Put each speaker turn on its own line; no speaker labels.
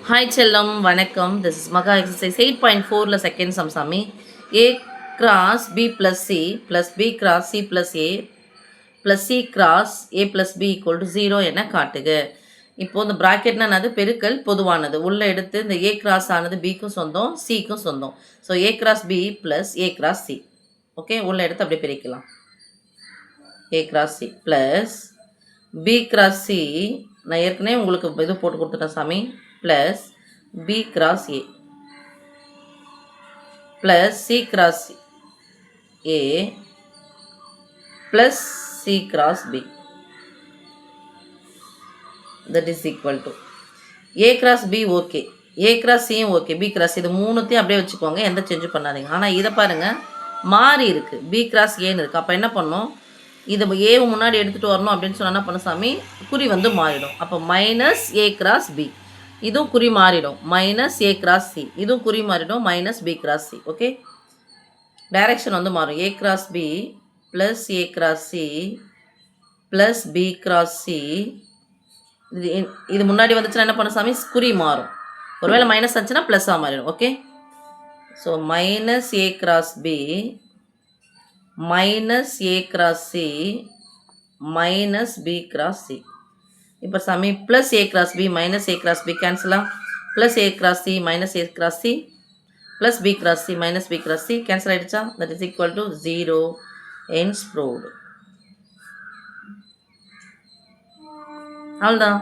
Hi செல்லம் வணக்கம். This is மகா எக்ஸசைஸ் 8.4ல செகண்ட் சம் சாமி. A cross B plus C plus B cross C plus A plus C cross A plus B equal to 0 என காட்டுக. இப்போ இந்த ப்ராக்கெட்னா அது பெருக்கல் பொதுவானது உள்ளே எடுத்து இந்த A cross ஆனது Bக்கும் சொந்தம் Cக்கும் சொந்தம். So A cross B plus A cross C. Okay, உள்ளே எடுத்து அப்படியே பிரிக்கலாம். A cross C plus B cross C. நான் ஏற்கனவே உங்களுக்கு இது போட்டு கொடுத்துட்டேன் சாமி. plus B cross A plus C cross A plus C cross B that is equal to A cross B okay, A cross C okay, B cross இது மூணுத்தையும் அப்படியே வச்சுக்கோங்க, எந்த சேஞ்சும் பண்ணாதீங்க. ஆனால் இதை பாருங்கள் மாறி இருக்குது, B cross Aன்னு இருக்குது. அப்போ என்ன பண்ணணும், இதை ஏ முன்னாடி எடுத்துகிட்டு வரணும் அப்படின்னு சொன்னால் என்ன பண்ண சாமி, குறி வந்து மாறிடும். அப்போ மைனஸ் A cross B, இதுவும் குறி மாறிடும், மைனஸ் ஏ கிராஸ் சி, இதுவும் குறி மாறிடும், minus B cross C. Okay, direction வந்து மாறும். A cross B plus A cross C plus B cross C. இது முன்னாடி வந்துச்சுன்னா என்ன பண்ண சாமி, குறி மாறும். ஒருவேளை மைனஸ் ஆச்சுன்னா ப்ளஸ்ஸாக மாறிடும். Okay, so minus A cross B minus A cross C minus B cross C. இப்போ சாமி plus A cross B minus A cross B கேன்சலா, plus A cross C minus A cross C plus B cross C minus B cross C cancel ஆகிடுச்சா? That is equal to 0. Hence proved. அவ்வளோதான்.